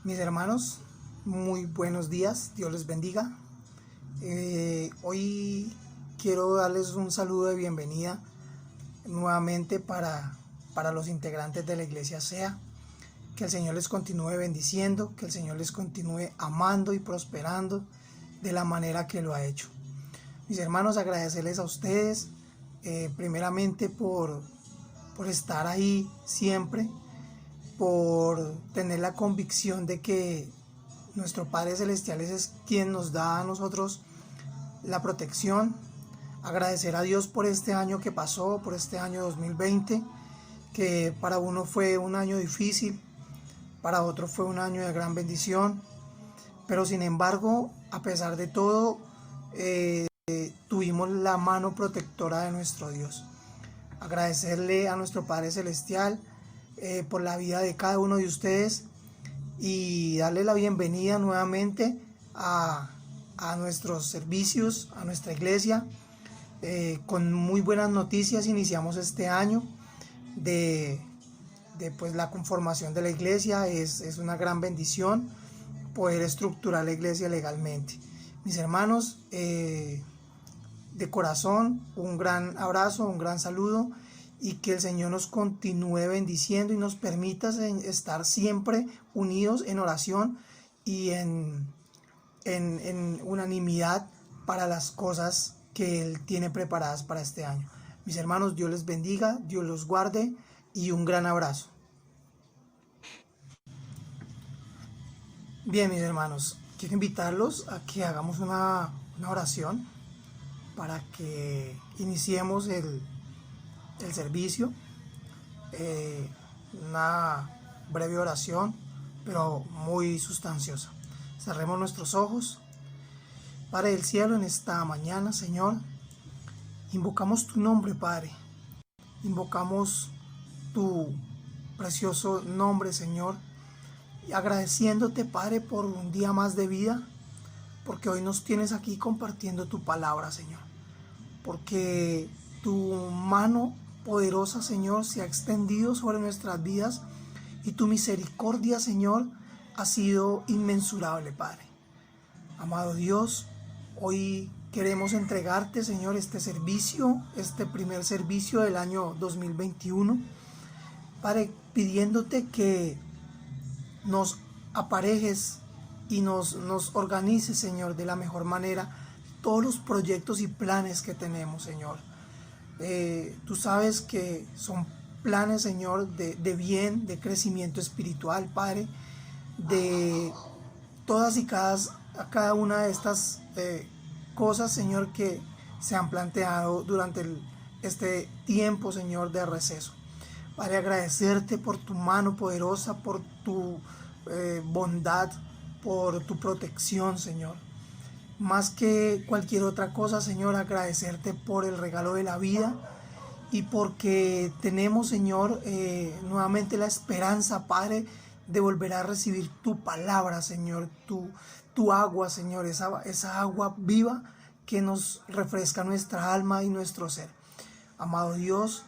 Mis hermanos, muy buenos días, Dios les bendiga. Hoy quiero darles un saludo de bienvenida nuevamente para los integrantes de la iglesia SEA. Que el Señor les continúe bendiciendo, que el Señor les continúe amando y prosperando de la manera que lo ha hecho. Mis hermanos, agradecerles a ustedes primeramente por estar ahí siempre, por tener la convicción de que nuestro Padre Celestial es quien nos da a nosotros la protección. Agradecer a Dios por este año que pasó, por este año 2020, que para uno fue un año difícil, para otro fue un año de gran bendición, pero sin embargo, a pesar de todo, tuvimos la mano protectora de nuestro Dios. Agradecerle a nuestro Padre Celestial por la vida de cada uno de ustedes y darle la bienvenida nuevamente a nuestros servicios, a nuestra iglesia. Con muy buenas noticias iniciamos este año de pues, la conformación de la iglesia. Es una gran bendición poder estructurar la iglesia legalmente. Mis hermanos, de corazón, un gran abrazo, un gran saludo, y que el Señor nos continúe bendiciendo y nos permita estar siempre unidos en oración y en unanimidad para las cosas que Él tiene preparadas para este año. Mis hermanos, Dios les bendiga, Dios los guarde y un gran abrazo. Bien, mis hermanos, quiero invitarlos a que hagamos una oración para que iniciemos el servicio. Una breve oración, pero muy sustanciosa. Cerremos nuestros ojos. Padre del cielo, en esta mañana, Señor, invocamos tu nombre, Padre. Invocamos tu precioso nombre, Señor, y agradeciéndote, Padre, por un día más de vida, porque hoy nos tienes aquí compartiendo tu palabra, Señor, porque tu mano poderosa, Señor, se ha extendido sobre nuestras vidas y tu misericordia, Señor, ha sido inmensurable, Padre. Amado Dios, hoy queremos entregarte, Señor, este servicio, este primer servicio del año 2021, Padre, pidiéndote que nos aparejes y nos organices, Señor, de la mejor manera todos los proyectos y planes que tenemos, Señor. Tú sabes que son planes, Señor, de bien, de crecimiento espiritual, Padre, de todas y cada una de estas cosas, Señor, que se han planteado durante este tiempo, Señor, de receso. Padre, agradecerte por tu mano poderosa, por tu bondad, por tu protección, Señor. Más que cualquier otra cosa, Señor, agradecerte por el regalo de la vida y porque tenemos, Señor, nuevamente la esperanza, Padre, de volver a recibir tu palabra, Señor, tu agua, Señor, esa agua viva que nos refresca nuestra alma y nuestro ser. Amado Dios,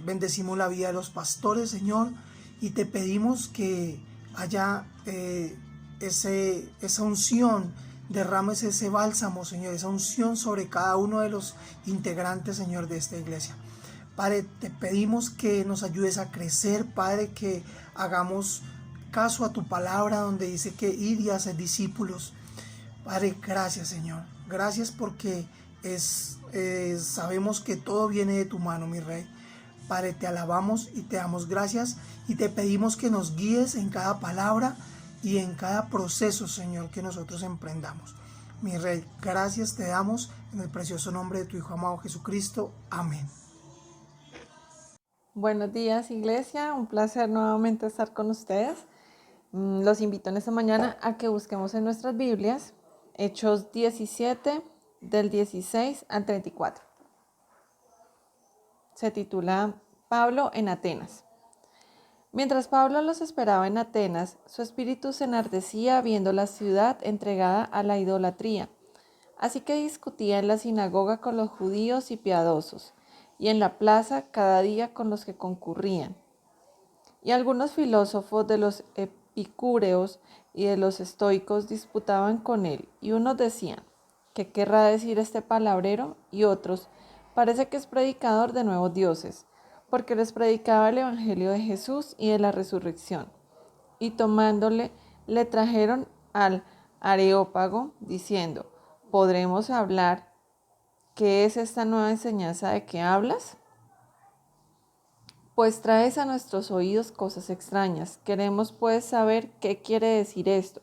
bendecimos la vida de los pastores, Señor, y te pedimos que haya esa unción, derrames ese bálsamo, Señor, esa unción sobre cada uno de los integrantes, Señor, de esta iglesia. Padre, te pedimos que nos ayudes a crecer, Padre, que hagamos caso a tu palabra donde dice que id y haced discípulos. Padre, gracias, Señor. Gracias porque sabemos que todo viene de tu mano, mi Rey. Padre, te alabamos y te damos gracias y te pedimos que nos guíes en cada palabra y en cada proceso, Señor, que nosotros emprendamos. Mi Rey, gracias te damos en el precioso nombre de tu Hijo amado Jesucristo. Amén. Buenos días, iglesia. Un placer nuevamente estar con ustedes. Los invito en esta mañana a que busquemos en nuestras Biblias Hechos 17, del 16 al 34. Se titula Pablo en Atenas. Mientras Pablo los esperaba en Atenas, su espíritu se enardecía viendo la ciudad entregada a la idolatría. Así que discutía en la sinagoga con los judíos y piadosos, y en la plaza cada día con los que concurrían. Y algunos filósofos de los epicúreos y de los estoicos disputaban con él, y unos decían, ¿qué querrá decir este palabrero? Y otros, parece que es predicador de nuevos dioses, porque les predicaba el evangelio de Jesús y de la resurrección. Y tomándole, le trajeron al Areópago, diciendo, ¿podremos hablar? ¿Qué es esta nueva enseñanza de que hablas? Pues traes a nuestros oídos cosas extrañas. Queremos pues saber qué quiere decir esto,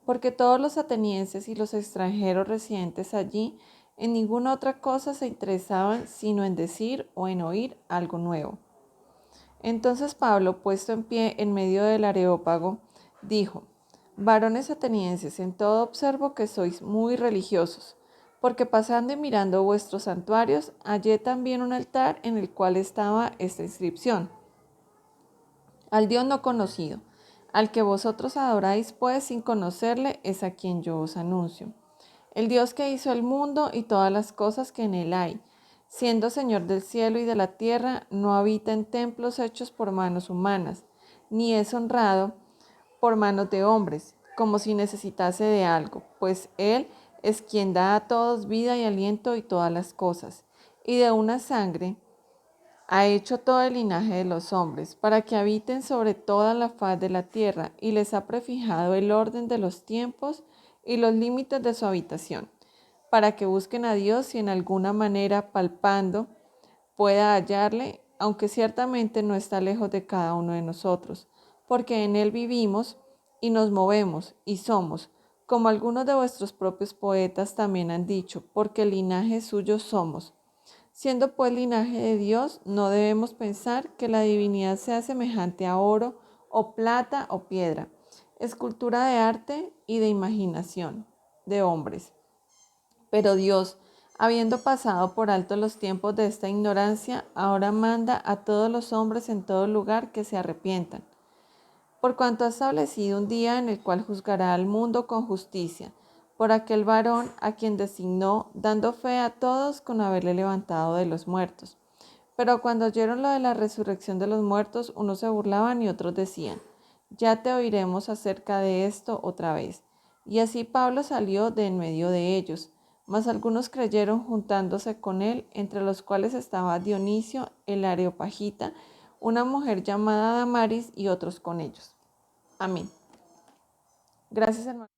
porque todos los atenienses y los extranjeros residentes allí en ninguna otra cosa se interesaban sino en decir o en oír algo nuevo. Entonces Pablo, puesto en pie en medio del Areópago, dijo, varones atenienses, en todo observo que sois muy religiosos, porque pasando y mirando vuestros santuarios, hallé también un altar en el cual estaba esta inscripción: al Dios no conocido, al que vosotros adoráis pues sin conocerle, es a quien yo os anuncio. El Dios que hizo el mundo y todas las cosas que en él hay, siendo Señor del cielo y de la tierra, no habita en templos hechos por manos humanas, ni es honrado por manos de hombres, como si necesitase de algo, pues Él es quien da a todos vida y aliento y todas las cosas, y de una sangre ha hecho todo el linaje de los hombres, para que habiten sobre toda la faz de la tierra, y les ha prefijado el orden de los tiempos y los límites de su habitación, para que busquen a Dios y en alguna manera palpando pueda hallarle, aunque ciertamente no está lejos de cada uno de nosotros, porque en él vivimos y nos movemos y somos, como algunos de vuestros propios poetas también han dicho, porque el linaje suyo somos. Siendo pues linaje de Dios, no debemos pensar que la divinidad sea semejante a oro o plata o piedra, escultura de arte y de imaginación de hombres. Pero Dios, habiendo pasado por alto los tiempos de esta ignorancia, ahora manda a todos los hombres en todo lugar que se arrepientan, por cuanto ha establecido un día en el cual juzgará al mundo con justicia, por aquel varón a quien designó, dando fe a todos con haberle levantado de los muertos. Pero cuando oyeron lo de la resurrección de los muertos, unos se burlaban y otros decían, ya te oiremos acerca de esto otra vez. Y así Pablo salió de en medio de ellos, mas algunos creyeron juntándose con él, entre los cuales estaba Dionisio el Areopagita, una mujer llamada Damaris y otros con ellos. Amén. Gracias, hermano.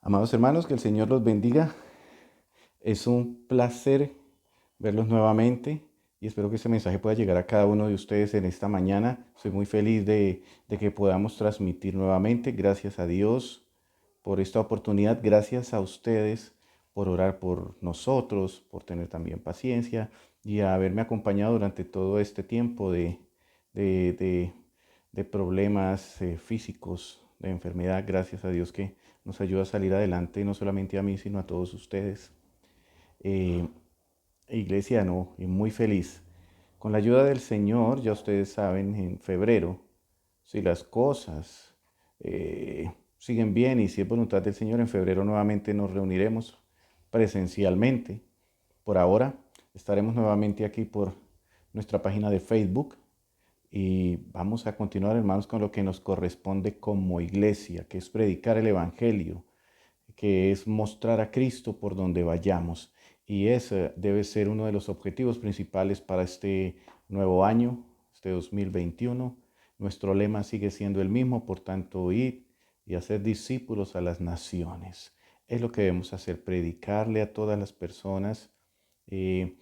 Amados hermanos, que el Señor los bendiga. Es un placer verlos nuevamente y espero que este mensaje pueda llegar a cada uno de ustedes en esta mañana. Soy muy feliz de que podamos transmitir nuevamente. Gracias a Dios por esta oportunidad. Gracias a ustedes por orar por nosotros, por tener también paciencia y haberme acompañado durante todo este tiempo de, de- de problemas físicos, de enfermedad. Gracias a Dios que nos ayuda a salir adelante, no solamente a mí, sino a todos ustedes. Eh, Iglesia, no, y muy feliz. Con la ayuda del Señor, ya ustedes saben, en febrero, si las cosas siguen bien y si es voluntad del Señor, en febrero nuevamente nos reuniremos presencialmente. Por ahora, estaremos nuevamente aquí por nuestra página de Facebook y vamos a continuar, hermanos, con lo que nos corresponde como iglesia, que es predicar el Evangelio, que es mostrar a Cristo por donde vayamos. Y ese debe ser uno de los objetivos principales para este nuevo año, este 2021. Nuestro lema sigue siendo el mismo, por tanto, id y hacer discípulos a las naciones. Es lo que debemos hacer, predicarle a todas las personas, eh,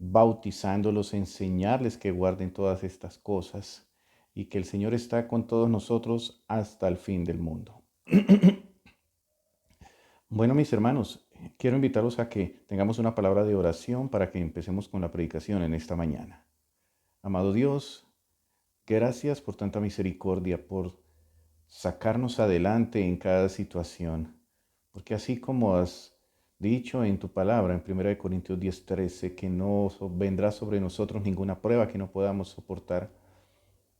bautizándolos, enseñarles que guarden todas estas cosas y que el Señor está con todos nosotros hasta el fin del mundo. Bueno, mis hermanos, quiero invitarlos a que tengamos una palabra de oración para que empecemos con la predicación en esta mañana. Amado Dios, Gracias por tanta misericordia, por sacarnos adelante en cada situación. Porque así como has dicho en tu palabra, en 1 Corintios 10:13, que no vendrá sobre nosotros ninguna prueba que no podamos soportar,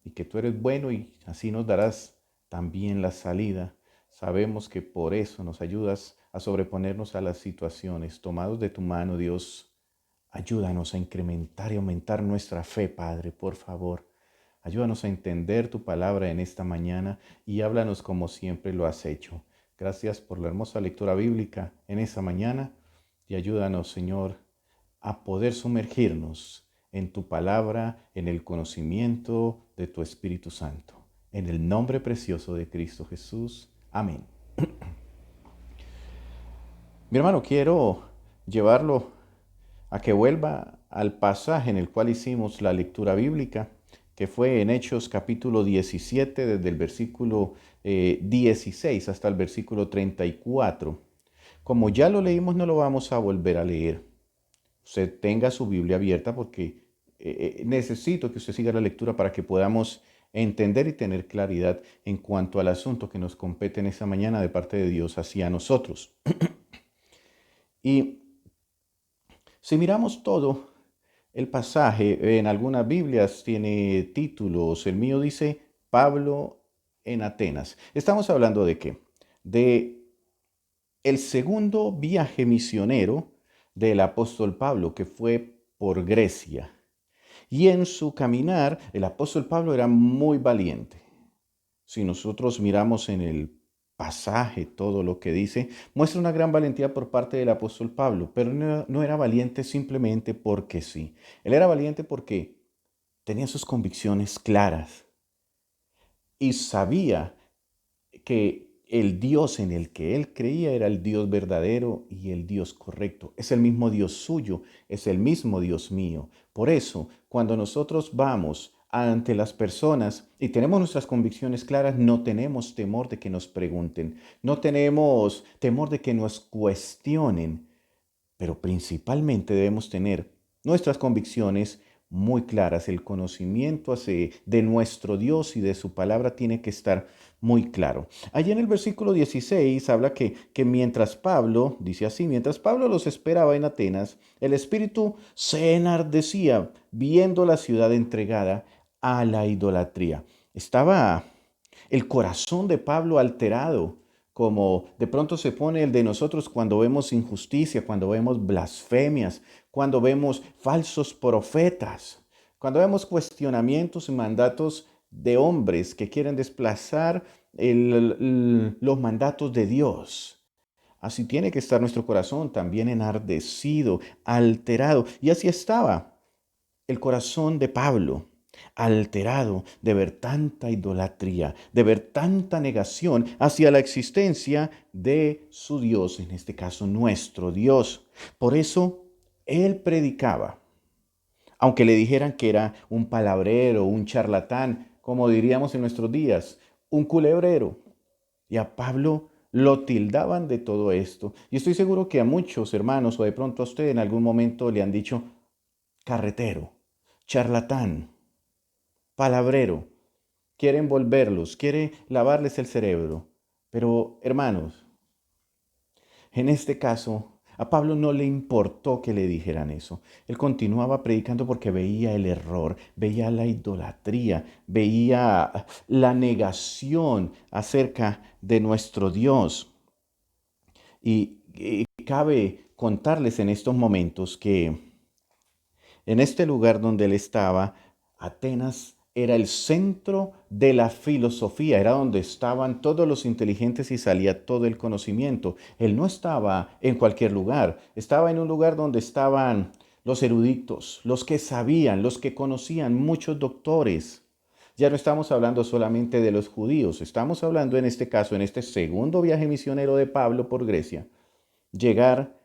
y que tú eres bueno y así nos darás también la salida. Sabemos que por eso nos ayudas a sobreponernos a las situaciones. Tomados de tu mano, Dios, ayúdanos a incrementar y aumentar nuestra fe, Padre, por favor. Ayúdanos a entender tu palabra en esta mañana y háblanos como siempre lo has hecho. Gracias por la hermosa lectura bíblica en esta mañana y ayúdanos, Señor, a poder sumergirnos en tu palabra, en el conocimiento de tu Espíritu Santo. En el nombre precioso de Cristo Jesús. Amén. Mi hermano, quiero llevarlo a que vuelva al pasaje en el cual hicimos la lectura bíblica, que fue en Hechos capítulo 17, desde el versículo 16 hasta el versículo 34. Como ya lo leímos, no lo vamos a volver a leer. Usted tenga su Biblia abierta porque necesito que usted siga la lectura para que podamos entender y tener claridad en cuanto al asunto que nos compete en esta mañana de parte de Dios hacia nosotros. Y si miramos todo el pasaje, en algunas Biblias tiene títulos. El mío dice Pablo en Atenas. Estamos hablando de qué? De el segundo viaje misionero del apóstol Pablo, que fue por Grecia. Y en su caminar, el apóstol Pablo era muy valiente. Si nosotros miramos en el pasaje todo lo que dice, muestra una gran valentía por parte del apóstol Pablo, pero no era valiente simplemente porque sí. Él era valiente porque tenía sus convicciones claras y sabía que el Dios en el que él creía era el Dios verdadero y el Dios correcto. Es el mismo Dios suyo, es el mismo Dios mío. Por eso, cuando nosotros vamos ante las personas y tenemos nuestras convicciones claras, no tenemos temor de que nos pregunten, no tenemos temor de que nos cuestionen, pero principalmente debemos tener nuestras convicciones muy claras. El conocimiento de nuestro Dios y de su palabra tiene que estar muy claro. Allí en el versículo 16 habla que mientras Pablo, dice así, mientras Pablo los esperaba en Atenas, el Espíritu se enardecía viendo la ciudad entregada a la idolatría. Estaba el corazón de Pablo alterado, como de pronto se pone el de nosotros cuando vemos injusticia, cuando vemos blasfemias, cuando vemos falsos profetas, cuando vemos cuestionamientos y mandatos de hombres que quieren desplazar los mandatos de Dios. Así tiene que estar nuestro corazón, también enardecido, alterado. Y así estaba el corazón de Pablo, alterado de ver tanta idolatría, de ver tanta negación hacia la existencia de su Dios, en este caso nuestro Dios. Por eso él predicaba, aunque le dijeran que era un palabrero, un charlatán, como diríamos en nuestros días, un culebrero. Y a Pablo lo tildaban de todo esto. Y estoy seguro que a muchos hermanos, o de pronto a usted en algún momento le han dicho carretero, charlatán, palabrero, quiere envolverlos, quiere lavarles el cerebro. Pero, hermanos, en este caso, a Pablo no le importó que le dijeran eso. Él continuaba predicando porque veía el error, veía la idolatría, veía la negación acerca de nuestro Dios. Y cabe contarles en estos momentos que en este lugar donde él estaba, Atenas era el centro de la filosofía, era donde estaban todos los inteligentes y salía todo el conocimiento. Él no estaba en cualquier lugar, estaba en un lugar donde estaban los eruditos, los que sabían, los que conocían, muchos doctores. Ya no estamos hablando solamente de los judíos, estamos hablando en este caso, en este segundo viaje misionero de Pablo por Grecia, llegar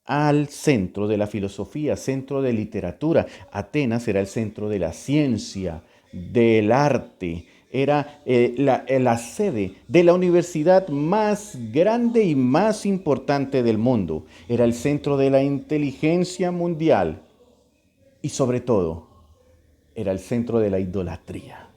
al centro de la filosofía, centro de literatura. Atenas era el centro de la ciencia, del arte, era la sede de la universidad más grande y más importante del mundo. Era el centro de la inteligencia mundial y sobre todo, era el centro de la idolatría.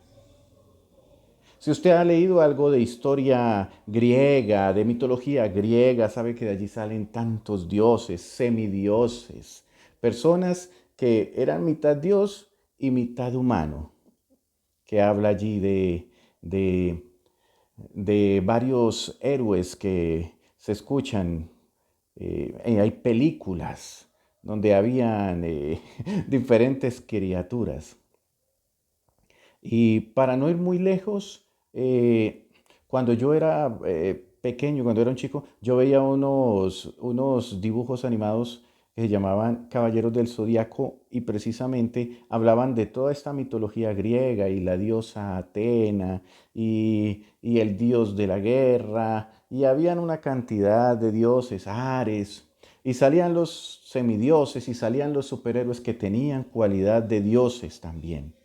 Si usted ha leído algo de historia griega, de mitología griega, sabe que de allí salen tantos dioses, semidioses, personas que eran mitad Dios y mitad humano, que habla allí de varios héroes que se escuchan. Hay películas donde habían diferentes criaturas. Y para no ir muy lejos, cuando yo era pequeño, cuando era un chico, yo veía unos dibujos animados que se llamaban Caballeros del Zodíaco y precisamente hablaban de toda esta mitología griega y la diosa Atena y el dios de la guerra y habían una cantidad de dioses, Ares, y salían los semidioses y salían los superhéroes que tenían cualidad de dioses también.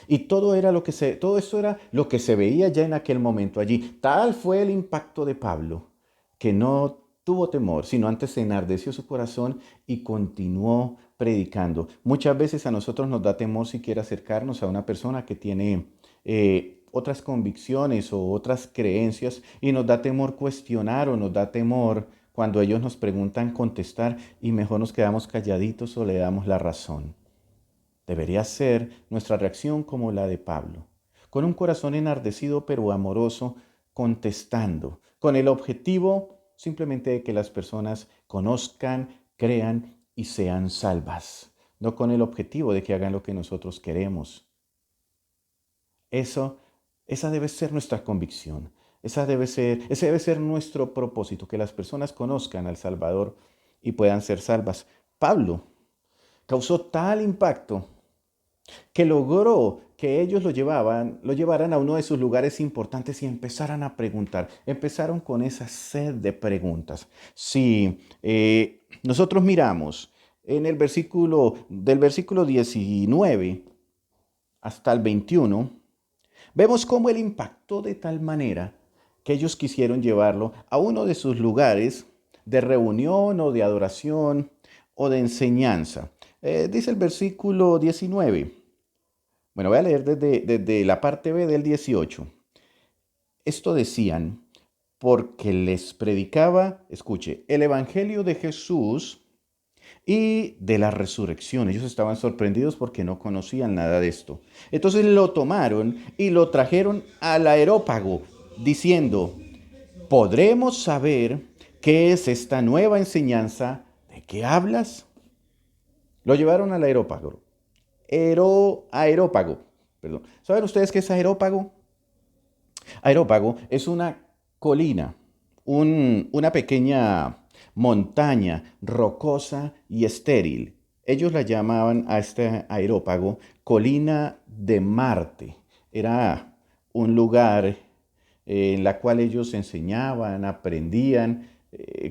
Y todo esto era lo que se veía ya en aquel momento allí. Tal fue el impacto de Pablo que no tuvo temor, sino antes se enardeció su corazón y continuó predicando. Muchas veces a nosotros nos da temor siquiera acercarnos a una persona que tiene otras convicciones o otras creencias y nos da temor cuestionar o nos da temor cuando ellos nos preguntan contestar y mejor nos quedamos calladitos o le damos la razón. Debería ser nuestra reacción como la de Pablo, con un corazón enardecido pero amoroso, contestando, con el objetivo simplemente de que las personas conozcan, crean y sean salvas, no con el objetivo de que hagan lo que nosotros queremos. Esa debe ser nuestra convicción, ese debe ser nuestro propósito, que las personas conozcan al Salvador y puedan ser salvas. Pablo causó tal impacto que logró que ellos lo llevaran a uno de sus lugares importantes y empezaran a preguntar. Empezaron con esa sed de preguntas. Si nosotros miramos en el del versículo 19 hasta el 21, vemos cómo él impactó de tal manera que ellos quisieron llevarlo a uno de sus lugares de reunión o de adoración o de enseñanza. Dice el versículo 19. Bueno, voy a leer desde la parte B del 18. Esto decían, porque les predicaba, escuche, el Evangelio de Jesús y de la resurrección. Ellos estaban sorprendidos porque no conocían nada de esto. Entonces lo tomaron y lo trajeron al Areópago, diciendo, ¿podremos saber qué es esta nueva enseñanza de qué hablas? Lo llevaron al Areópago. Areópago. Perdón. ¿Saben ustedes qué es areópago? Areópago es una colina, una pequeña montaña rocosa y estéril. Ellos la llamaban a este areópago colina de Marte. Era un lugar en la cual ellos enseñaban, aprendían,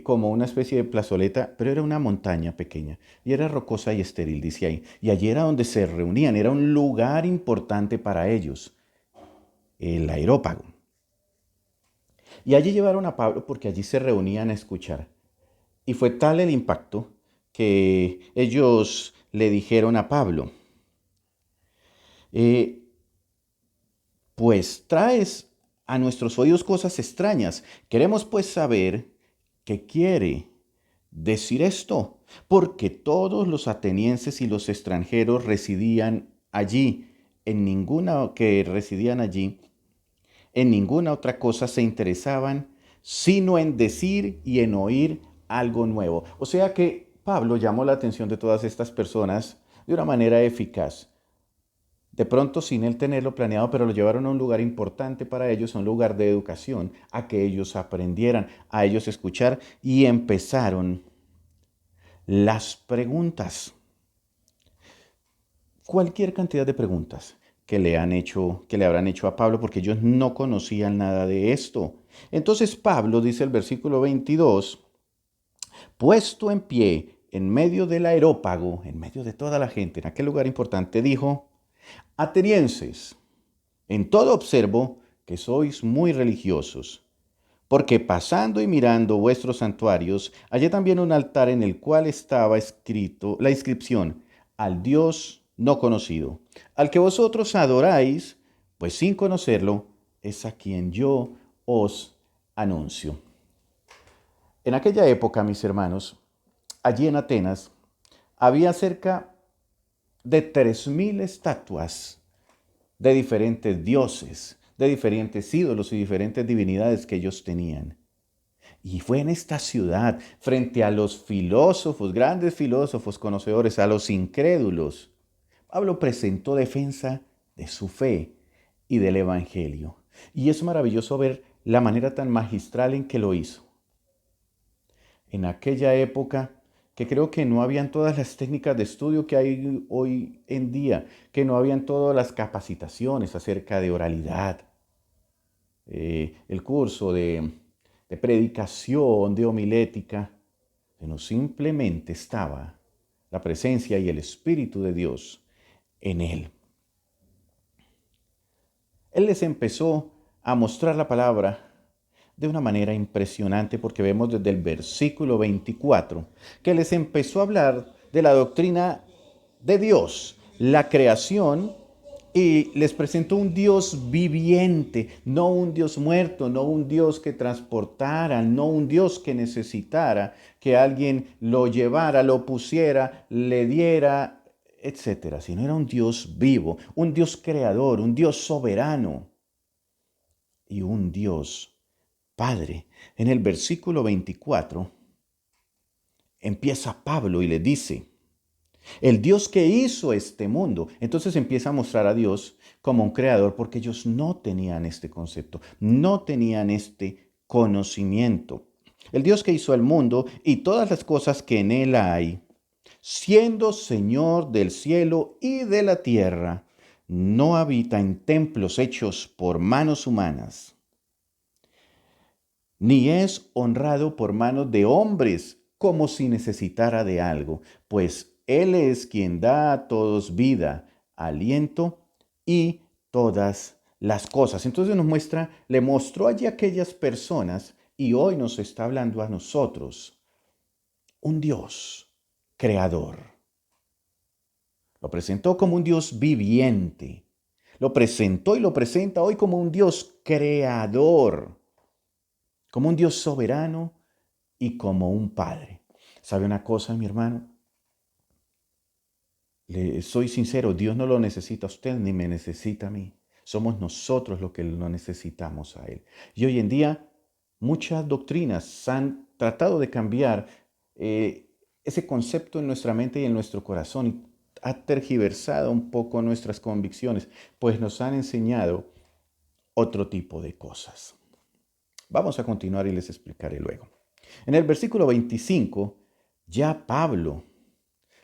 como una especie de plazoleta, pero era una montaña pequeña y era rocosa y estéril, dice ahí. Y allí era donde se reunían, era un lugar importante para ellos, el areópago. Y allí llevaron a Pablo porque allí se reunían a escuchar. Y fue tal el impacto que ellos le dijeron a Pablo, pues traes a nuestros oídos cosas extrañas. Queremos pues saber qué quiere decir esto, porque todos los atenienses y los extranjeros residían allí, en ninguna otra cosa se interesaban, sino en decir y en oír algo nuevo. O sea que Pablo llamó la atención de todas estas personas de una manera eficaz. De pronto sin él tenerlo planeado, pero lo llevaron a un lugar importante para ellos, a un lugar de educación, a que ellos aprendieran, a ellos escuchar y empezaron las preguntas. Cualquier cantidad de preguntas que le habrán hecho a Pablo, porque ellos no conocían nada de esto. Entonces Pablo, dice el versículo 22, puesto en pie en medio del areópago, en medio de toda la gente, en aquel lugar importante, dijo, atenienses, en todo observo que sois muy religiosos, porque pasando y mirando vuestros santuarios, hallé también un altar en el cual estaba escrito la inscripción, al Dios no conocido. Al que vosotros adoráis, pues sin conocerlo, es a quien yo os anuncio. En aquella época, mis hermanos, allí en Atenas, había cerca de 3.000 estatuas de diferentes dioses, de diferentes ídolos y diferentes divinidades que ellos tenían. Y fue en esta ciudad, frente a los filósofos, grandes filósofos conocedores, a los incrédulos, Pablo presentó defensa de su fe y del Evangelio. Y es maravilloso ver la manera tan magistral en que lo hizo. En aquella época, que creo que no habían todas las técnicas de estudio que hay hoy en día, que no habían todas las capacitaciones acerca de oralidad, el curso de predicación, de homilética, sino simplemente estaba la presencia y el Espíritu de Dios en él. Él les empezó a mostrar la palabra de una manera impresionante porque vemos desde el versículo 24 que les empezó a hablar de la doctrina de Dios, la creación, y les presentó un Dios viviente, no un Dios muerto, no un Dios que transportara, no un Dios que necesitara que alguien lo llevara, lo pusiera, le diera, etcétera, sino era un Dios vivo, un Dios creador, un Dios soberano y un Dios Padre. En el versículo 24 empieza Pablo y le dice: el Dios que hizo este mundo. Entonces empieza a mostrar a Dios como un creador porque ellos no tenían este concepto, no tenían este conocimiento. El Dios que hizo el mundo y todas las cosas que en él hay, siendo Señor del cielo y de la tierra, no habita en templos hechos por manos humanas, ni es honrado por manos de hombres como si necesitara de algo, pues Él es quien da a todos vida, aliento y todas las cosas. Entonces le mostró allí a aquellas personas y hoy nos está hablando a nosotros un Dios creador. Lo presentó como un Dios viviente. Lo presentó y lo presenta hoy como un Dios creador, como un Dios soberano y como un Padre. ¿Sabe una cosa, mi hermano? Le soy sincero, Dios no lo necesita a usted ni me necesita a mí. Somos nosotros los que lo necesitamos a Él. Y hoy en día muchas doctrinas han tratado de cambiar ese concepto en nuestra mente y en nuestro corazón y ha tergiversado un poco nuestras convicciones, pues nos han enseñado otro tipo de cosas. Vamos a continuar y les explicaré luego. En el versículo 25, ya Pablo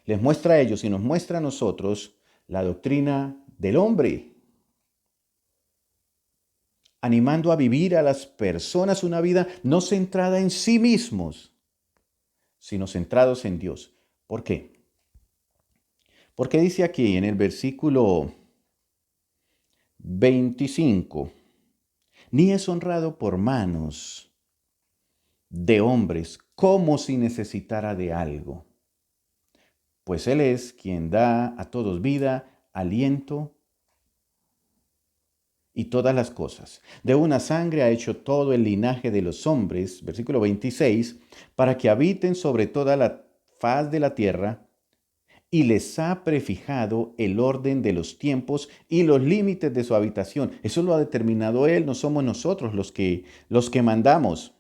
les muestra a ellos y nos muestra a nosotros la doctrina del hombre, animando a vivir a las personas una vida no centrada en sí mismos, sino centrados en Dios. ¿Por qué? Porque dice aquí en el versículo 25, ni es honrado por manos de hombres como si necesitara de algo, pues Él es quien da a todos vida, aliento y todas las cosas. De una sangre ha hecho todo el linaje de los hombres, versículo 26, para que habiten sobre toda la faz de la tierra, y les ha prefijado el orden de los tiempos y los límites de su habitación. Eso lo ha determinado Él, no somos nosotros los que mandamos,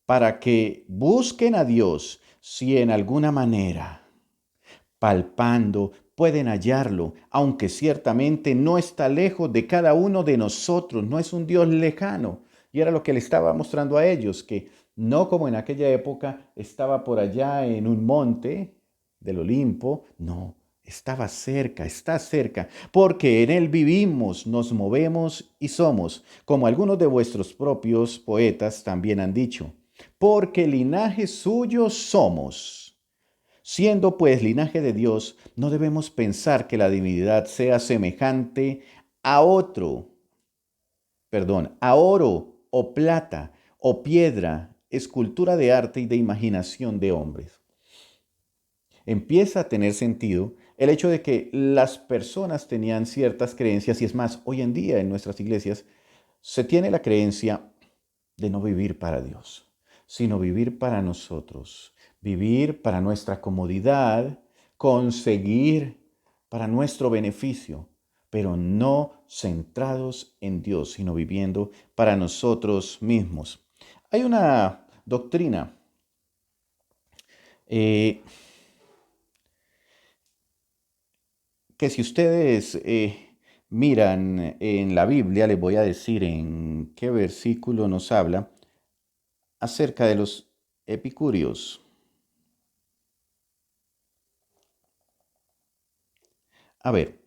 para que busquen a Dios si en alguna manera, palpando, pueden hallarlo, aunque ciertamente no está lejos de cada uno de nosotros, no es un Dios lejano. Y era lo que le estaba mostrando a ellos, que no como en aquella época estaba por allá en un monte del Olimpo, no, estaba cerca, está cerca, porque en Él vivimos, nos movemos y somos, como algunos de vuestros propios poetas también han dicho, porque linaje suyo somos. Siendo pues linaje de Dios, no debemos pensar que la divinidad sea semejante a a oro o plata o piedra, escultura de arte y de imaginación de hombres. Empieza a tener sentido el hecho de que las personas tenían ciertas creencias, y es más, hoy en día en nuestras iglesias se tiene la creencia de no vivir para Dios, sino vivir para nosotros, vivir para nuestra comodidad, conseguir para nuestro beneficio, pero no centrados en Dios, sino viviendo para nosotros mismos. Hay una doctrina eh, que si ustedes miran en la Biblia, les voy a decir en qué versículo nos habla acerca de los epicúreos. A ver,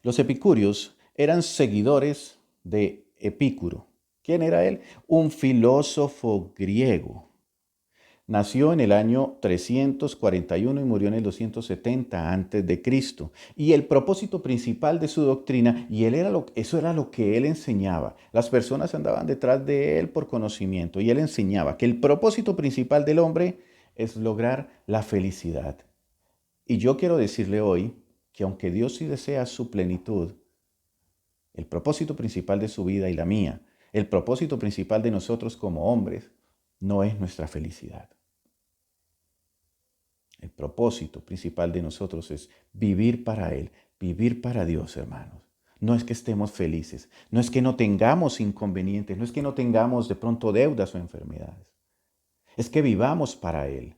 los epicúreos eran seguidores de Epicuro. ¿Quién era él? Un filósofo griego. Nació en el año 341 y murió en el 270 antes de Cristo. Y el propósito principal de su doctrina, y eso era lo que él enseñaba. Las personas andaban detrás de él por conocimiento y él enseñaba que el propósito principal del hombre es lograr la felicidad. Y yo quiero decirle hoy que aunque Dios sí desea su plenitud, el propósito principal de su vida y la mía, el propósito principal de nosotros como hombres, no es nuestra felicidad. El propósito principal de nosotros es vivir para Él, vivir para Dios, hermanos. No es que estemos felices, no es que no tengamos inconvenientes, no es que no tengamos de pronto deudas o enfermedades. Es que vivamos para Él.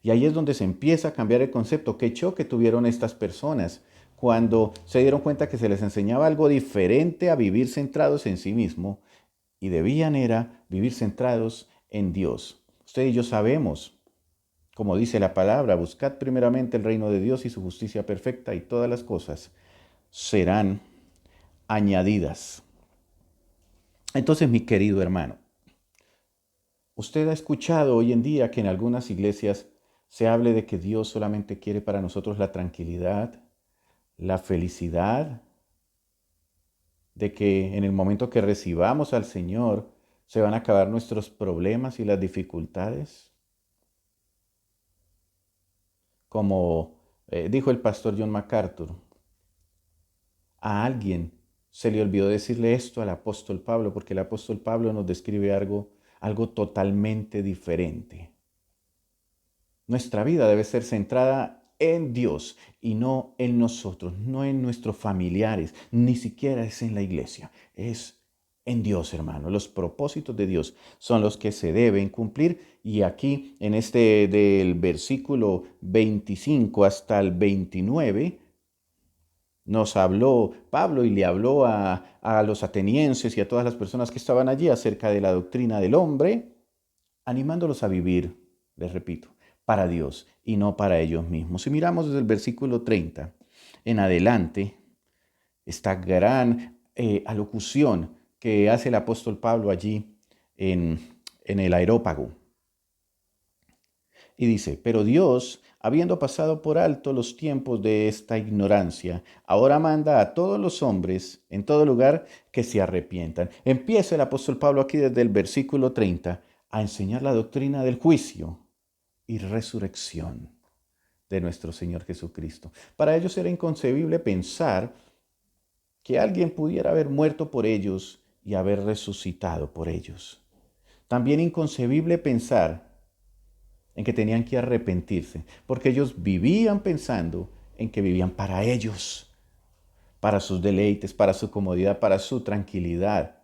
Y ahí es donde se empieza a cambiar el concepto. ¿Qué choque tuvieron estas personas cuando se dieron cuenta que se les enseñaba algo diferente a vivir centrados en sí mismo y debían era vivir centrados en Dios? Usted y yo sabemos, como dice la palabra, buscad primeramente el reino de Dios y su justicia perfecta y todas las cosas serán añadidas. Entonces, mi querido hermano, usted ha escuchado hoy en día que en algunas iglesias se hable de que Dios solamente quiere para nosotros la tranquilidad, la felicidad, de que en el momento que recibamos al Señor se van a acabar nuestros problemas y las dificultades. Como dijo el pastor John MacArthur, a alguien se le olvidó decirle esto al apóstol Pablo, porque el apóstol Pablo nos describe algo totalmente diferente. Nuestra vida debe ser centrada en Dios y no en nosotros, no en nuestros familiares, ni siquiera es en la iglesia, es en Dios, hermano. Los propósitos de Dios son los que se deben cumplir y aquí en este del versículo 25 hasta el 29 nos habló Pablo y le habló a los atenienses y a todas las personas que estaban allí acerca de la doctrina del hombre, animándolos a vivir, les repito, para Dios y no para ellos mismos. Si miramos desde el versículo 30 en adelante, esta gran alocución que hace el apóstol Pablo allí en el Areópago. Y dice, pero Dios, habiendo pasado por alto los tiempos de esta ignorancia, ahora manda a todos los hombres en todo lugar que se arrepientan. Empieza el apóstol Pablo aquí desde el versículo 30 a enseñar la doctrina del juicio y resurrección de nuestro Señor Jesucristo. Para ellos era inconcebible pensar que alguien pudiera haber muerto por ellos y haber resucitado por ellos. También inconcebible pensar en que tenían que arrepentirse, porque ellos vivían pensando en que vivían para ellos, para sus deleites, para su comodidad, para su tranquilidad.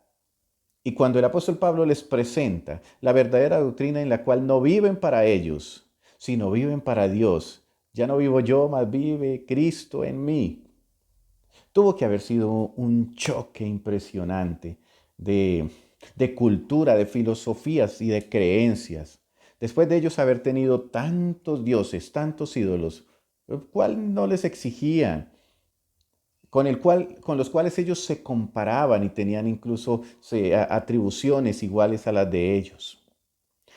Y cuando el apóstol Pablo les presenta la verdadera doctrina en la cual no viven para ellos, sino viven para Dios, ya no vivo yo, mas vive Cristo en mí. Tuvo que haber sido un choque impresionante de cultura, de filosofías y de creencias. Después de ellos haber tenido tantos dioses, tantos ídolos, el cual no les exigían, con los cuales ellos se comparaban y tenían incluso atribuciones iguales a las de ellos.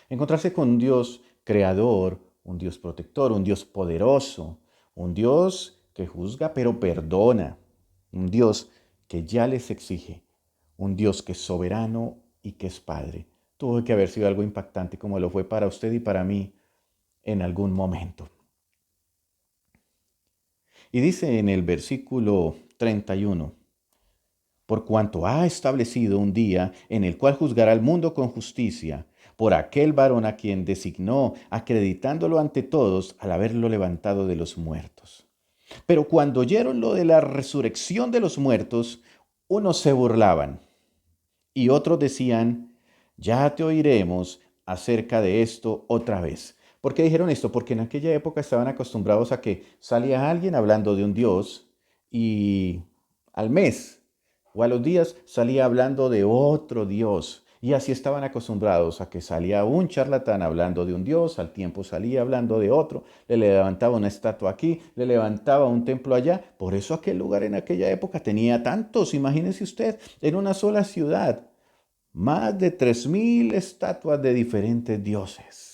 Encontrarse con un Dios creador, un Dios protector, un Dios poderoso, un Dios que juzga pero perdona, un Dios que ya les exige, un Dios que es soberano y que es Padre. Tuvo que haber sido algo impactante como lo fue para usted y para mí en algún momento. Y dice en el versículo 31, por cuanto ha establecido un día en el cual juzgará al mundo con justicia, por aquel varón a quien designó, acreditándolo ante todos al haberlo levantado de los muertos. Pero cuando oyeron lo de la resurrección de los muertos, unos se burlaban y otros decían, ya te oiremos acerca de esto otra vez. ¿Por qué dijeron esto? Porque en aquella época estaban acostumbrados a que salía alguien hablando de un Dios y al mes o a los días salía hablando de otro Dios. Y así estaban acostumbrados a que salía un charlatán hablando de un Dios, al tiempo salía hablando de otro, le levantaba una estatua aquí, le levantaba un templo allá. Por eso aquel lugar en aquella época tenía tantos, imagínese usted, en una sola ciudad, más de 3.000 estatuas de diferentes dioses.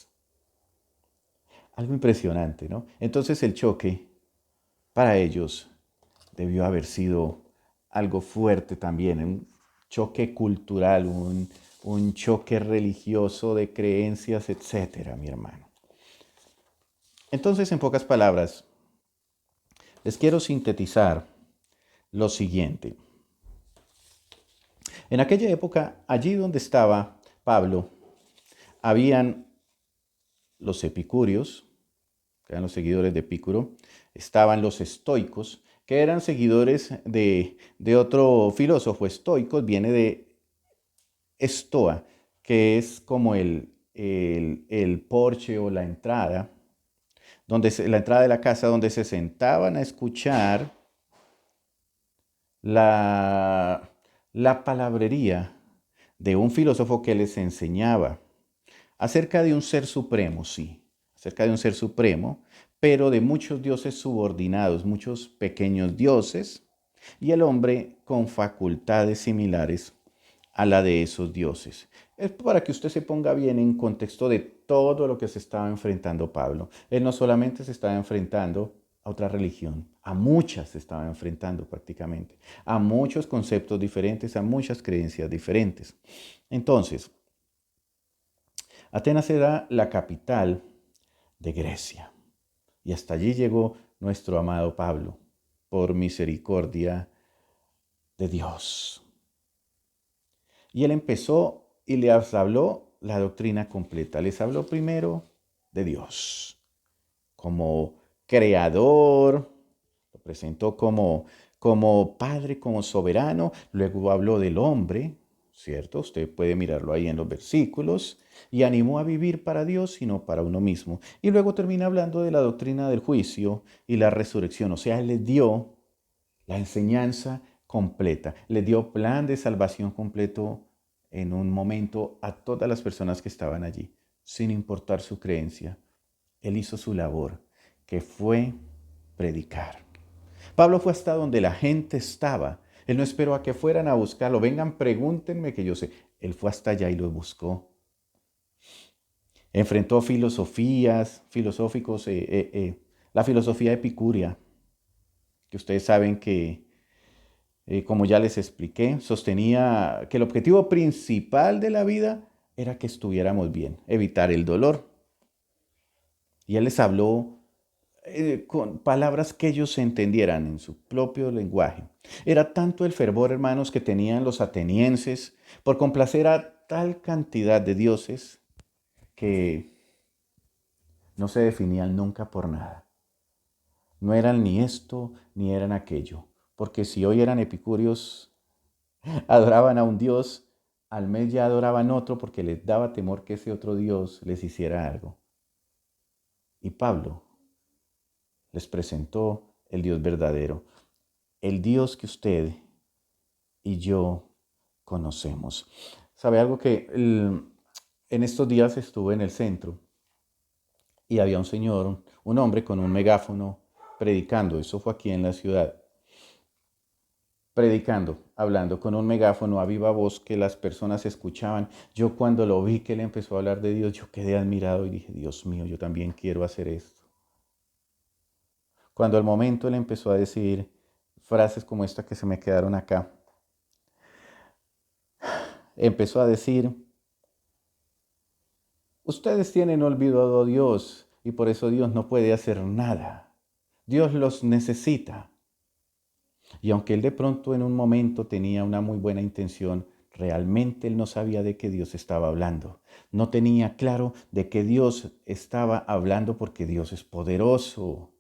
Algo impresionante, ¿no? Entonces el choque para ellos debió haber sido algo fuerte también, un choque cultural, un choque religioso de creencias, etcétera, mi hermano. Entonces, en pocas palabras, les quiero sintetizar lo siguiente. En aquella época, allí donde estaba Pablo, habían los epicúreos, que eran los seguidores de Epicuro, estaban los estoicos, que eran seguidores de otro filósofo. Estoicos viene de estoa, que es como el porche o la entrada, la entrada de la casa donde se sentaban a escuchar la palabrería de un filósofo que les enseñaba acerca de un ser supremo, sí, acerca de un ser supremo, pero de muchos dioses subordinados, muchos pequeños dioses, y el hombre con facultades similares a la de esos dioses. Es para que usted se ponga bien en contexto de todo lo que se estaba enfrentando Pablo. Él no solamente se estaba enfrentando a otra religión, a muchas se estaba enfrentando prácticamente, a muchos conceptos diferentes, a muchas creencias diferentes. Entonces, Atenas era la capital de Grecia y hasta allí llegó nuestro amado Pablo, por misericordia de Dios. Y él empezó y les habló la doctrina completa. Les habló primero de Dios como creador, lo presentó como padre, como soberano. Luego habló del hombre, ¿cierto? Usted puede mirarlo ahí en los versículos. Y animó a vivir para Dios y no para uno mismo. Y luego termina hablando de la doctrina del juicio y la resurrección. O sea, él les dio la enseñanza completa, les dio plan de salvación completo en un momento a todas las personas que estaban allí, sin importar su creencia. Él hizo su labor, que fue predicar. Pablo fue hasta donde la gente estaba. Él no esperó a que fueran a buscarlo. Vengan, pregúntenme que yo sé. Él fue hasta allá y los buscó. Enfrentó la filosofía epicúrea, que ustedes saben que, como ya les expliqué, sostenía que el objetivo principal de la vida era que estuviéramos bien, evitar el dolor. Y él les habló con palabras que ellos entendieran en su propio lenguaje. Era tanto el fervor, hermanos, que tenían los atenienses por complacer a tal cantidad de dioses que no se definían nunca por nada. No eran ni esto ni eran aquello, porque si hoy eran epicúreos, adoraban a un dios, al mes ya adoraban otro porque les daba temor que ese otro dios les hiciera algo. Y Pablo les presentó el Dios verdadero, el Dios que usted y yo conocemos. ¿Sabe algo que en estos días estuve en el centro y había un señor, un hombre con un megáfono predicando? Eso fue aquí en la ciudad. Predicando, hablando con un megáfono a viva voz que las personas escuchaban. Yo cuando lo vi que él empezó a hablar de Dios, yo quedé admirado y dije, Dios mío, yo también quiero hacer esto. Cuando al momento él empezó a decir frases como esta que se me quedaron acá, empezó a decir, ustedes tienen olvidado a Dios y por eso Dios no puede hacer nada. Dios los necesita. Y aunque él de pronto en un momento tenía una muy buena intención, realmente él no sabía de qué Dios estaba hablando. No tenía claro de qué Dios estaba hablando porque Dios es poderoso.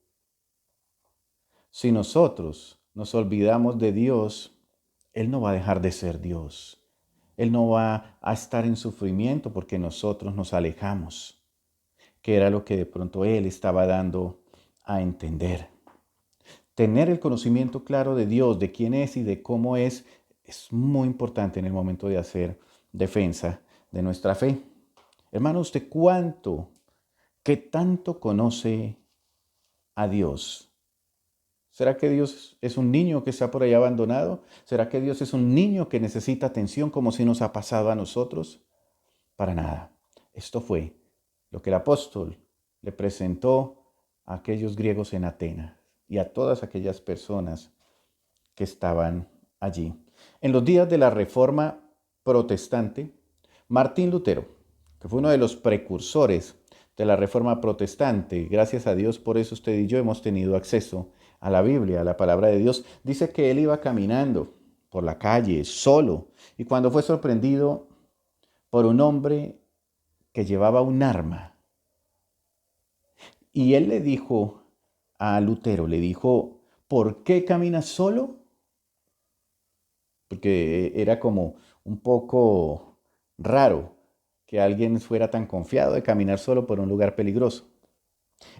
Si nosotros nos olvidamos de Dios, Él no va a dejar de ser Dios. Él no va a estar en sufrimiento porque nosotros nos alejamos, que era lo que de pronto Él estaba dando a entender. Tener el conocimiento claro de Dios, de quién es y de cómo es muy importante en el momento de hacer defensa de nuestra fe. Hermano, ¿usted qué tanto conoce a Dios? ¿Será que Dios es un niño que está por ahí abandonado? ¿Será que Dios es un niño que necesita atención como si nos ha pasado a nosotros? Para nada. Esto fue lo que el apóstol le presentó a aquellos griegos en Atenas y a todas aquellas personas que estaban allí. En los días de la Reforma Protestante, Martín Lutero, que fue uno de los precursores de la Reforma Protestante, gracias a Dios por eso usted y yo hemos tenido acceso a la Biblia, a la palabra de Dios, dice que él iba caminando por la calle solo y cuando fue sorprendido por un hombre que llevaba un arma, y él le dijo a Lutero, le dijo, ¿por qué caminas solo? Porque era como un poco raro que alguien fuera tan confiado de caminar solo por un lugar peligroso.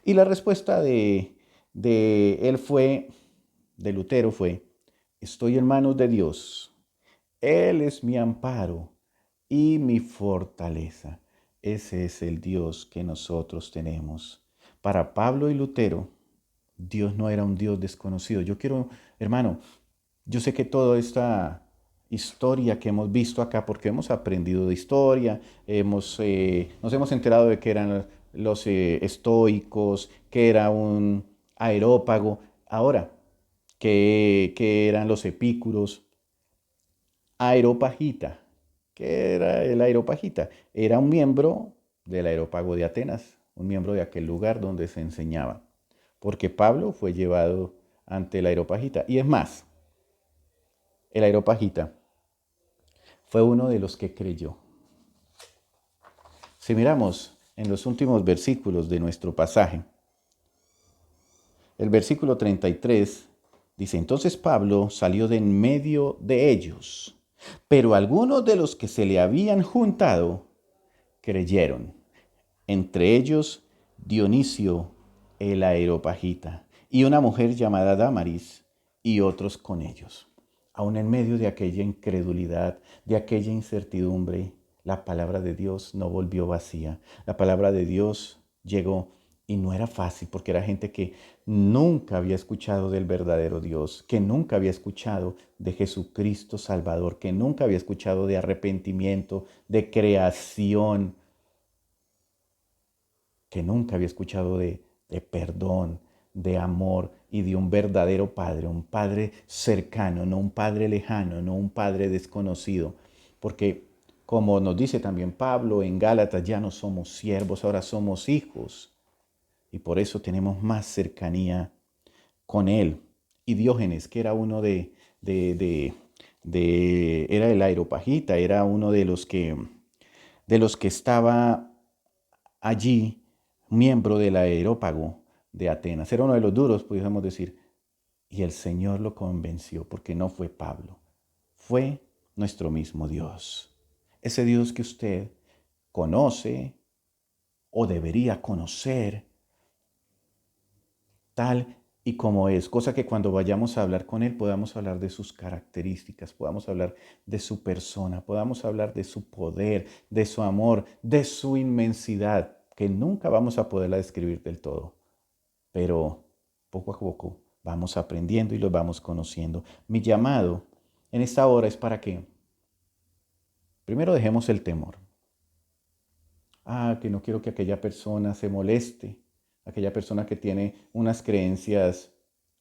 Y la respuesta de Lutero fue, estoy en manos de Dios. Él es mi amparo y mi fortaleza. Ese es el Dios que nosotros tenemos. Para Pablo y Lutero, Dios no era un Dios desconocido. Yo quiero, hermano, yo sé que toda esta historia que hemos visto acá, porque hemos aprendido de historia, nos hemos enterado de que eran los estoicos, que era un areópago, ahora, que eran los epícuros, Areopagita. ¿Qué era el Areopagita? Era un miembro del Areópago de Atenas, un miembro de aquel lugar donde se enseñaba, porque Pablo fue llevado ante el Areopagita. Y es más, el Areopagita fue uno de los que creyó. Si miramos en los últimos versículos de nuestro pasaje, el versículo 33 dice, entonces Pablo salió de en medio de ellos, pero algunos de los que se le habían juntado creyeron, entre ellos Dionisio el Areopagita y una mujer llamada Damaris y otros con ellos. Aún en medio de aquella incredulidad, de aquella incertidumbre, la palabra de Dios no volvió vacía. La palabra de Dios llegó y no era fácil porque era gente que nunca había escuchado del verdadero Dios, que nunca había escuchado de Jesucristo Salvador, que nunca había escuchado de arrepentimiento, de creación, que nunca había escuchado de perdón, de amor y de un verdadero Padre, un Padre cercano, no un Padre lejano, no un Padre desconocido. Porque como nos dice también Pablo en Gálatas, ya no somos siervos, ahora somos hijos. Y por eso tenemos más cercanía con Él. Y Diógenes, que era uno era el Areopagita, era uno de los que estaba allí, miembro del Areópago de Atenas. Era uno de los duros, pudiéramos decir. Y el Señor lo convenció, porque no fue Pablo, fue nuestro mismo Dios. Ese Dios que usted conoce o debería conocer tal y como es, cosa que cuando vayamos a hablar con Él podamos hablar de sus características, podamos hablar de su persona, podamos hablar de su poder, de su amor, de su inmensidad, que nunca vamos a poderla describir del todo, pero poco a poco vamos aprendiendo y los vamos conociendo. Mi llamado en esta hora es para que primero dejemos el temor. Que no quiero que aquella persona se moleste, aquella persona que tiene unas creencias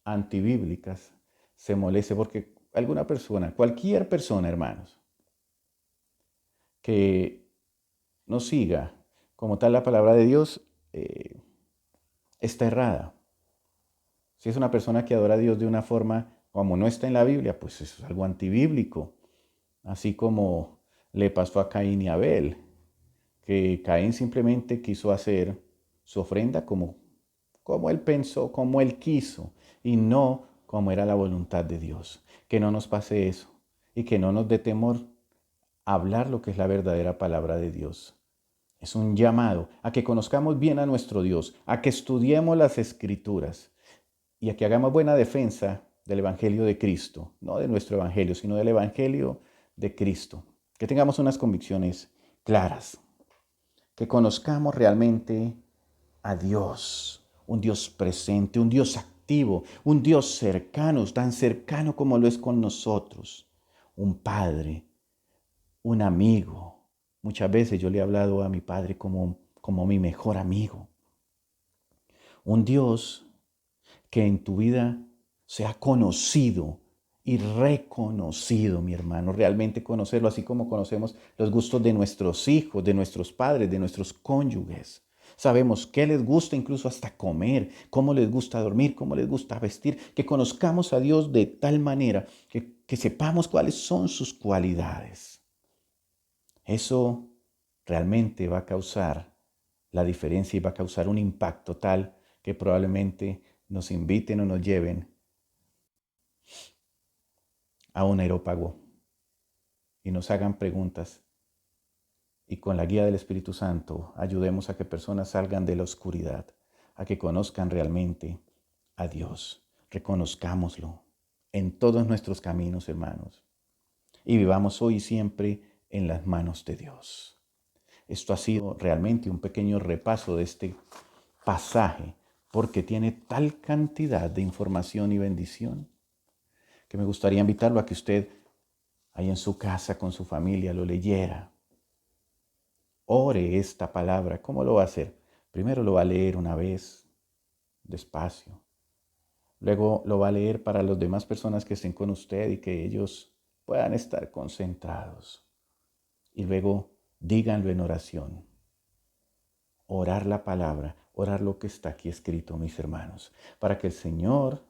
antibíblicas, se moleste porque alguna persona, cualquier persona, hermanos, que no siga como tal la palabra de Dios, está errada. Si es una persona que adora a Dios de una forma como no está en la Biblia, pues eso es algo antibíblico. Así como le pasó a Caín y Abel, que Caín simplemente quiso hacer su ofrenda como él pensó, como él quiso, y no como era la voluntad de Dios. Que no nos pase eso y que no nos dé temor hablar lo que es la verdadera palabra de Dios. Es un llamado a que conozcamos bien a nuestro Dios, a que estudiemos las Escrituras y a que hagamos buena defensa del Evangelio de Cristo, no de nuestro Evangelio, sino del Evangelio de Cristo. Que tengamos unas convicciones claras, que conozcamos realmente a Dios, un Dios presente, un Dios activo, un Dios cercano, tan cercano como lo es con nosotros, un Padre, un amigo. Muchas veces yo le he hablado a mi Padre como mi mejor amigo. Un Dios que en tu vida sea conocido y reconocido, mi hermano, realmente conocerlo, así como conocemos los gustos de nuestros hijos, de nuestros padres, de nuestros cónyuges. Sabemos qué les gusta incluso hasta comer, cómo les gusta dormir, cómo les gusta vestir, que conozcamos a Dios de tal manera que sepamos cuáles son sus cualidades. Eso realmente va a causar la diferencia y va a causar un impacto tal que probablemente nos inviten o nos lleven a un aerópago y nos hagan preguntas y con la guía del Espíritu Santo ayudemos a que personas salgan de la oscuridad, a que conozcan realmente a Dios. Reconozcámoslo en todos nuestros caminos, hermanos, y vivamos hoy y siempre en las manos de Dios. Esto ha sido realmente un pequeño repaso de este pasaje porque tiene tal cantidad de información y bendición que me gustaría invitarlo a que usted ahí en su casa con su familia lo leyera. Ore esta palabra. ¿Cómo lo va a hacer? Primero lo va a leer una vez, despacio. Luego lo va a leer para las demás personas que estén con usted y que ellos puedan estar concentrados. Y luego díganlo en oración. Orar la palabra, orar lo que está aquí escrito, mis hermanos, para que el Señor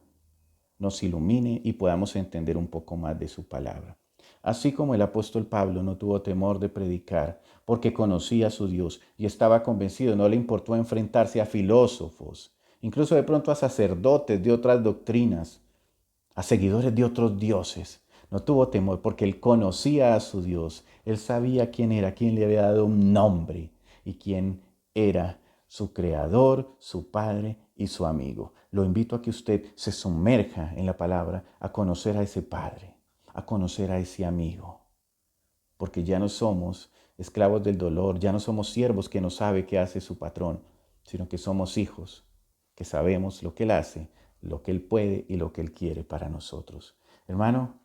nos ilumine y podamos entender un poco más de su palabra. Así como el apóstol Pablo no tuvo temor de predicar porque conocía a su Dios y estaba convencido, no le importó enfrentarse a filósofos, incluso de pronto a sacerdotes de otras doctrinas, a seguidores de otros dioses. No tuvo temor porque él conocía a su Dios, él sabía quién era, quién le había dado un nombre y quién era su creador, su padre y su amigo. Lo invito a que usted se sumerja en la palabra, a conocer a ese padre, a conocer a ese amigo. Porque ya no somos esclavos del dolor, ya no somos siervos que no sabe qué hace su patrón, sino que somos hijos que sabemos lo que él hace, lo que él puede y lo que él quiere para nosotros. Hermano,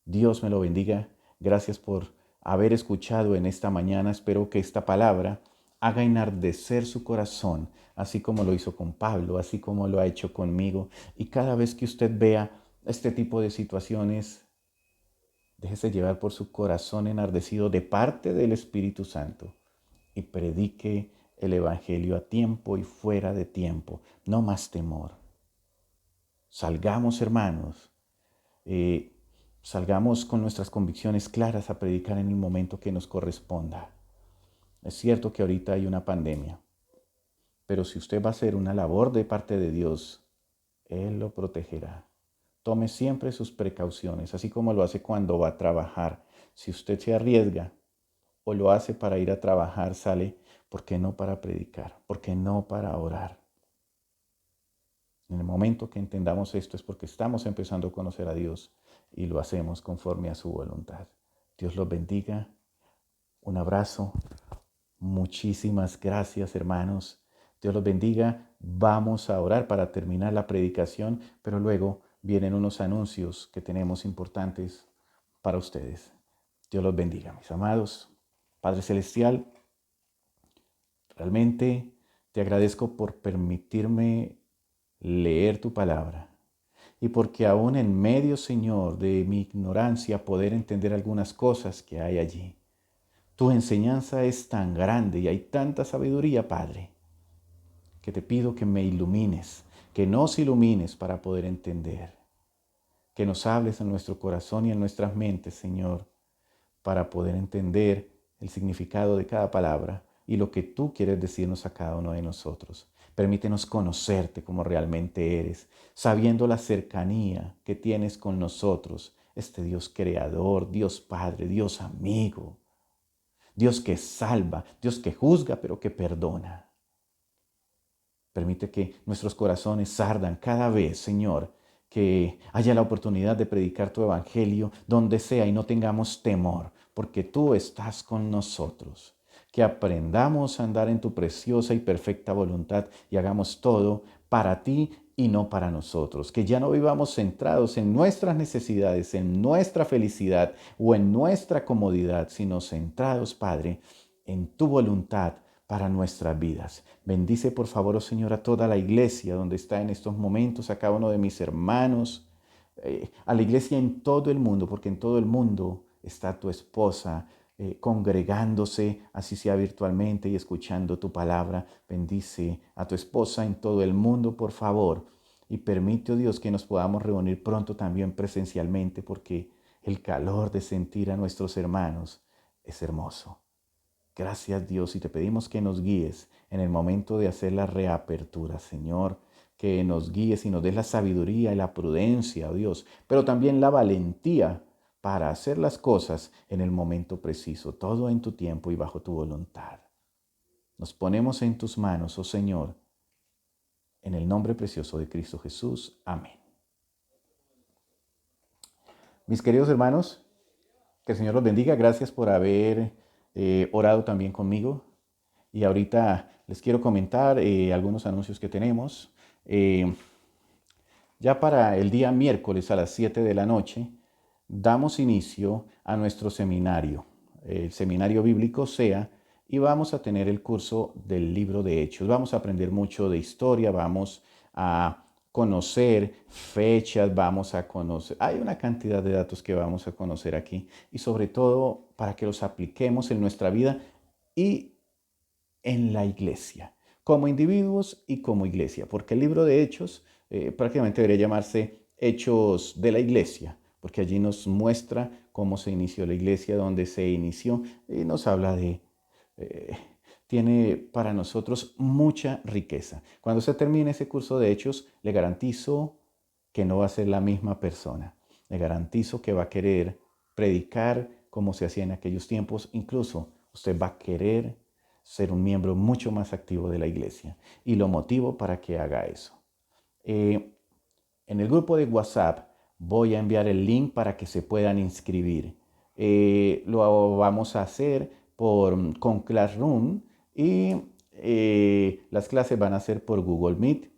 Dios me lo bendiga. Gracias por haber escuchado en esta mañana. Espero que esta palabra haga enardecer su corazón, así como lo hizo con Pablo, así como lo ha hecho conmigo. Y cada vez que usted vea este tipo de situaciones, déjese llevar por su corazón enardecido de parte del Espíritu Santo y predique el Evangelio a tiempo y fuera de tiempo. No más temor. Salgamos, hermanos, salgamos con nuestras convicciones claras a predicar en el momento que nos corresponda. Es cierto que ahorita hay una pandemia, pero si usted va a hacer una labor de parte de Dios, Él lo protegerá. Tome siempre sus precauciones, así como lo hace cuando va a trabajar. Si usted se arriesga o lo hace para ir a trabajar, sale, ¿por qué no para predicar? ¿Por qué no para orar? En el momento que entendamos esto es porque estamos empezando a conocer a Dios y lo hacemos conforme a su voluntad. Dios los bendiga. Un abrazo. Muchísimas gracias, hermanos. Dios los bendiga. Vamos a orar para terminar la predicación, pero luego vienen unos anuncios que tenemos importantes para ustedes. Dios los bendiga, mis amados. Padre Celestial, realmente te agradezco por permitirme leer tu palabra y porque aún en medio, Señor, de mi ignorancia poder entender algunas cosas que hay allí. Tu enseñanza es tan grande y hay tanta sabiduría, Padre, que te pido que me ilumines, que nos ilumines para poder entender, que nos hables en nuestro corazón y en nuestras mentes, Señor, para poder entender el significado de cada palabra y lo que tú quieres decirnos a cada uno de nosotros. Permítenos conocerte como realmente eres, sabiendo la cercanía que tienes con nosotros, este Dios creador, Dios Padre, Dios amigo, Dios que salva, Dios que juzga pero que perdona. Permite que nuestros corazones ardan cada vez, Señor, que haya la oportunidad de predicar tu evangelio donde sea y no tengamos temor, porque tú estás con nosotros. Que aprendamos a andar en tu preciosa y perfecta voluntad y hagamos todo para ti y no para nosotros. Que ya no vivamos centrados en nuestras necesidades, en nuestra felicidad o en nuestra comodidad, sino centrados, Padre, en tu voluntad para nuestras vidas. Bendice por favor, oh Señor, a toda la iglesia donde está en estos momentos, a cada uno de mis hermanos, a la iglesia en todo el mundo, porque en todo el mundo está tu esposa congregándose, así sea virtualmente y escuchando tu palabra. Bendice a tu esposa en todo el mundo, por favor, y permite, oh Dios, que nos podamos reunir pronto también presencialmente, porque el calor de sentir a nuestros hermanos es hermoso. Gracias, Dios, y te pedimos que nos guíes en el momento de hacer la reapertura, Señor, que nos guíes y nos des la sabiduría y la prudencia, oh Dios, pero también la valentía para hacer las cosas en el momento preciso, todo en tu tiempo y bajo tu voluntad. Nos ponemos en tus manos, oh Señor, en el nombre precioso de Cristo Jesús. Amén. Mis queridos hermanos, que el Señor los bendiga. Gracias por haber orado también conmigo. Y ahorita les quiero comentar algunos anuncios que tenemos. Ya para el día miércoles a las 7 de la noche damos inicio a nuestro seminario, el seminario bíblico SEA, y vamos a tener el curso del libro de Hechos. Vamos a aprender mucho de historia, vamos a conocer fechas, vamos a conocer, hay una cantidad de datos que vamos a conocer aquí y sobre todo para que los apliquemos en nuestra vida y en la iglesia, como individuos y como iglesia, porque el libro de Hechos prácticamente debería llamarse Hechos de la Iglesia, porque allí nos muestra cómo se inició la iglesia, dónde se inició, y nos habla de, tiene para nosotros mucha riqueza. Cuando se termine ese curso de Hechos, le garantizo que no va a ser la misma persona. Le garantizo que va a querer predicar como se hacía en aquellos tiempos. Incluso usted va a querer ser un miembro mucho más activo de la iglesia. Y lo motivo para que haga eso. En el grupo de WhatsApp voy a enviar el link para que se puedan inscribir. Lo vamos a hacer con Classroom y las clases van a ser por Google Meet.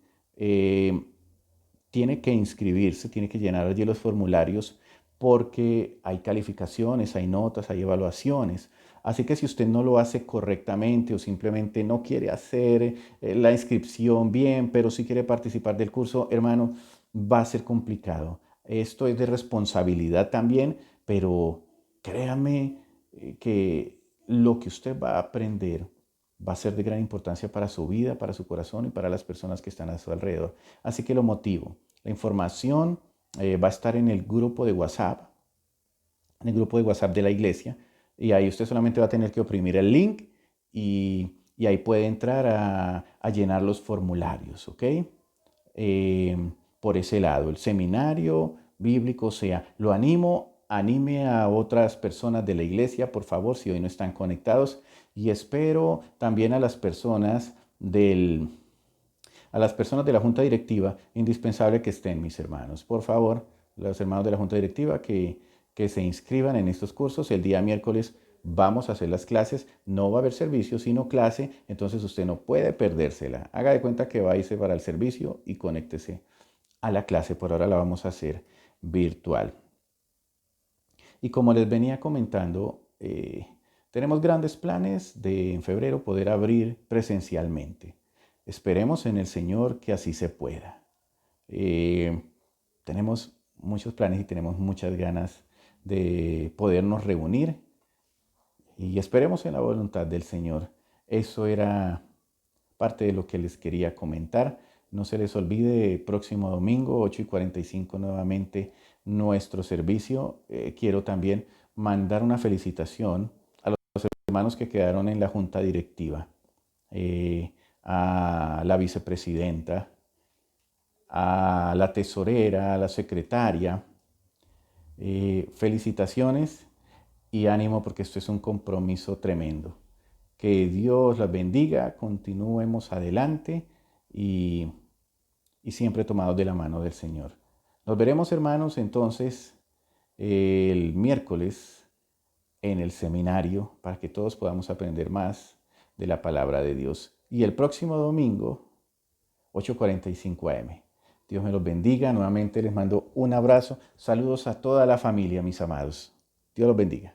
Tiene que inscribirse, tiene que llenar allí los formularios porque hay calificaciones, hay notas, hay evaluaciones. Así que si usted no lo hace correctamente o simplemente no quiere hacer la inscripción bien, pero sí quiere participar del curso, hermano, va a ser complicado. Esto es de responsabilidad también, pero créame que lo que usted va a aprender va a ser de gran importancia para su vida, para su corazón y para las personas que están a su alrededor. Así que lo motivo. La información va a estar en el grupo de WhatsApp, en el grupo de WhatsApp de la iglesia, y ahí usted solamente va a tener que oprimir el link y ahí puede entrar a llenar los formularios, ¿ok? Por ese lado, el seminario bíblico, o sea, lo anime a otras personas de la iglesia, por favor, si hoy no están conectados, y espero también a las personas de la junta directiva, indispensable que estén, mis hermanos. Por favor, los hermanos de la junta directiva que se inscriban en estos cursos. El día miércoles vamos a hacer las clases. No va a haber servicio, sino clase. Entonces usted no puede perdérsela. Haga de cuenta que va a irse para el servicio y conéctese a la clase. Por ahora la vamos a hacer virtual. Y como les venía comentando, tenemos grandes planes de en febrero poder abrir presencialmente. Esperemos en el Señor que así se pueda. Tenemos muchos planes y tenemos muchas ganas de podernos reunir y esperemos en la voluntad del Señor. Eso era parte de lo que les quería comentar. No se les olvide, próximo domingo, 8:45 nuevamente nuestro servicio. Quiero también mandar una felicitación a los hermanos que quedaron en la junta directiva, a la vicepresidenta, a la tesorera, a la secretaria. Felicitaciones y ánimo porque esto es un compromiso tremendo. Que Dios las bendiga, continuemos adelante y siempre tomados de la mano del Señor. Nos veremos, hermanos, entonces el miércoles en el seminario para que todos podamos aprender más de la palabra de Dios. Y el próximo domingo, 8:45 AM. Dios me los bendiga. Nuevamente les mando un abrazo. Saludos a toda la familia, mis amados. Dios los bendiga.